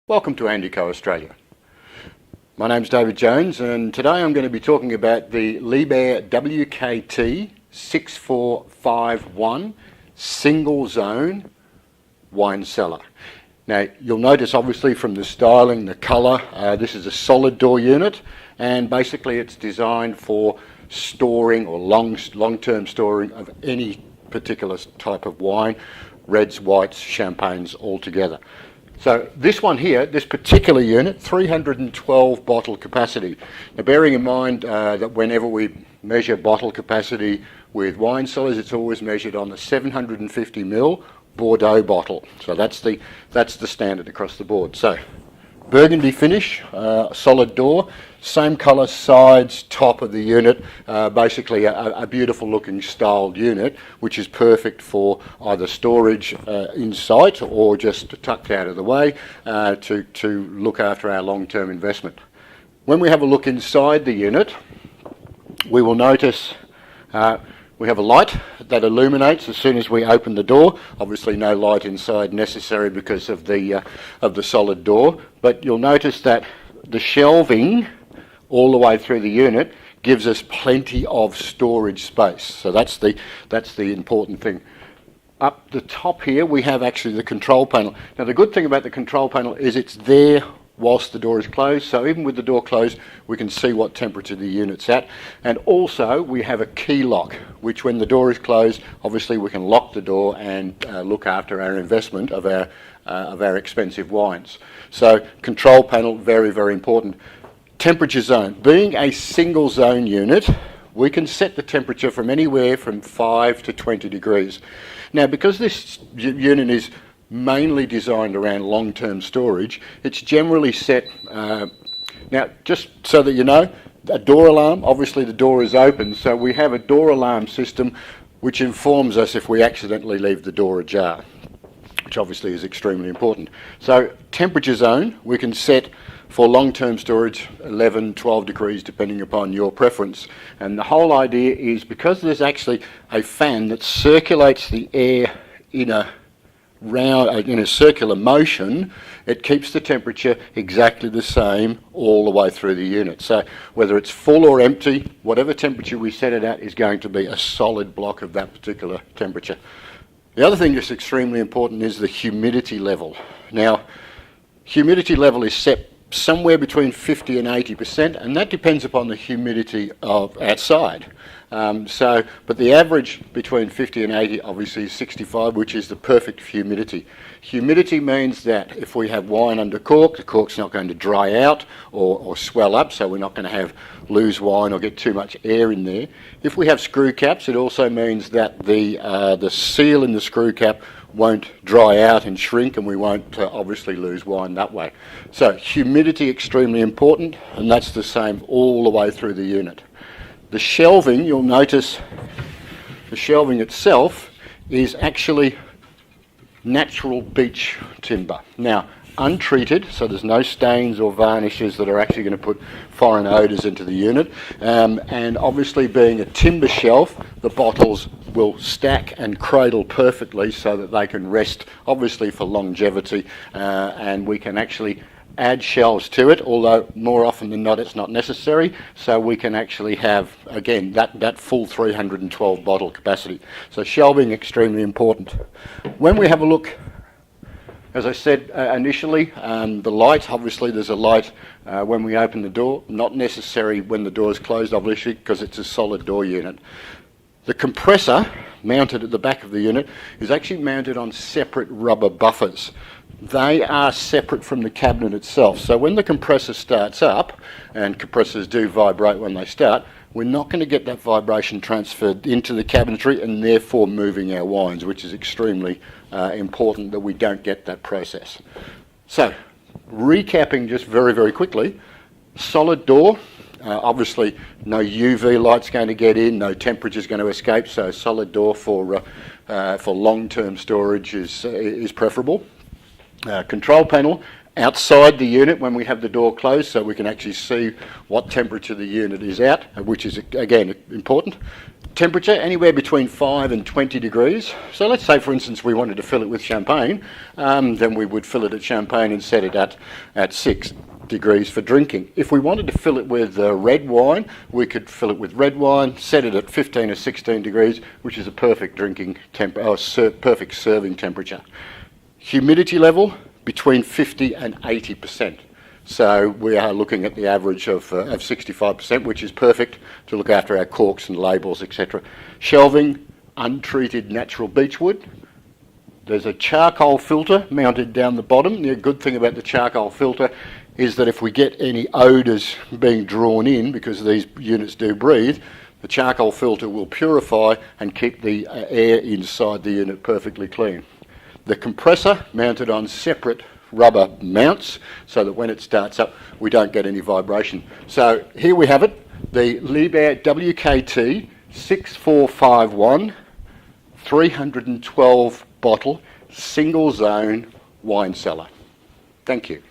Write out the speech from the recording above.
Welcome to Andico Australia. My name's David Jones and today I'm going to be talking about the Liebherr WKT 6451 single zone wine cellar. Now you'll notice obviously from the styling, the colour, this is a solid door unit and basically it's designed for storing or long-term storing of any particular type of wine, reds, whites, champagnes all together. So this one here, this particular unit, 312 bottle capacity. Now bearing in mind that whenever we measure bottle capacity with wine cellars, it's always measured on the 750ml Bordeaux bottle. So that's the standard across the board. So burgundy finish, solid door, same colour sides, top of the unit, basically a beautiful looking styled unit which is perfect for either storage in sight or just tucked out of the way to look after our long-term investment. When we have a look inside the unit, we will notice we have a light that illuminates as soon as we open the door. Obviously no light inside necessary because of the solid door, but you'll notice that the shelving all the way through the unit gives us plenty of storage space. So that's the important thing. Up the top here we have actually the control panel. Now the good thing about the control panel is it's there whilst the door is closed, so even with the door closed we can see what temperature the unit's at, and also we have a key lock which when the door is closed obviously we can lock the door and look after our investment of our expensive wines. So control panel, very, very important. Temperature zone. Being a single zone unit, we can set the temperature from anywhere from 5 to 20 degrees. Now because this unit is mainly designed around long-term storage, it's generally set, now just so that you know, a door alarm, obviously the door is open, so we have a door alarm system which informs us if we accidentally leave the door ajar, which obviously is extremely important. So temperature zone we can set for long-term storage 11, 12 degrees depending upon your preference, and the whole idea is because there's actually a fan that circulates the air in a circular motion, it keeps the temperature exactly the same all the way through the unit. So whether it's full or empty, whatever temperature we set it at is going to be a solid block of that particular temperature. The other thing that's extremely important is the humidity level. Now humidity level is set somewhere between 50 and 80%, and that depends upon the humidity of outside. But the average between 50 and 80 obviously is 65, which is the perfect humidity. Humidity means that if we have wine under cork, the cork's not going to dry out or swell up, so we're not going to have loose wine or get too much air in there. If we have screw caps, it also means that the seal in the screw cap won't dry out and shrink, and we won't obviously lose wine that way. So humidity extremely important, and that's the same all the way through the unit. The shelving, you'll notice the shelving itself is actually natural beech timber. Now untreated, so there's no stains or varnishes that are actually going to put foreign odours into the unit, and obviously being a timber shelf, the bottles will stack and cradle perfectly so that they can rest obviously for longevity, and we can actually add shelves to it, although more often than not it's not necessary, so we can actually have again that full 312 bottle capacity. So shelving extremely important. When we have a look, as I said initially, the light, obviously there's a light when we open the door, not necessary when the door is closed obviously because it's a solid door unit. The compressor mounted at the back of the unit is actually mounted on separate rubber buffers. They are separate from the cabinet itself, so when the compressor starts up, and compressors do vibrate when they start, we're not going to get that vibration transferred into the cabinetry and therefore moving our wines, which is extremely important that we don't get that process. So recapping just very, very quickly, solid door, obviously no UV light's going to get in, no temperature's going to escape, so solid door for long-term storage is preferable. Control panel, outside the unit when we have the door closed, so we can actually see what temperature the unit is at, which is again important. Temperature anywhere between 5 and 20 degrees. So let's say, for instance, we wanted to fill it with champagne, then we would fill it at champagne and set it at 6 degrees for drinking. If we wanted to fill it with red wine, we could fill it with red wine, set it at 15 or 16 degrees, which is a perfect drinking perfect serving temperature. Humidity level between 50 and 80%. So we are looking at the average of 65%, which is perfect to look after our corks and labels, etc. Shelving, untreated natural beechwood. There's a charcoal filter mounted down the bottom. The good thing about the charcoal filter is that if we get any odours being drawn in, because these units do breathe, the charcoal filter will purify and keep the air inside the unit perfectly clean. The compressor mounted on separate rubber mounts so that when it starts up we don't get any vibration. So here we have it, the Liebherr WKT 6451 312 bottle single zone wine cellar. Thank you.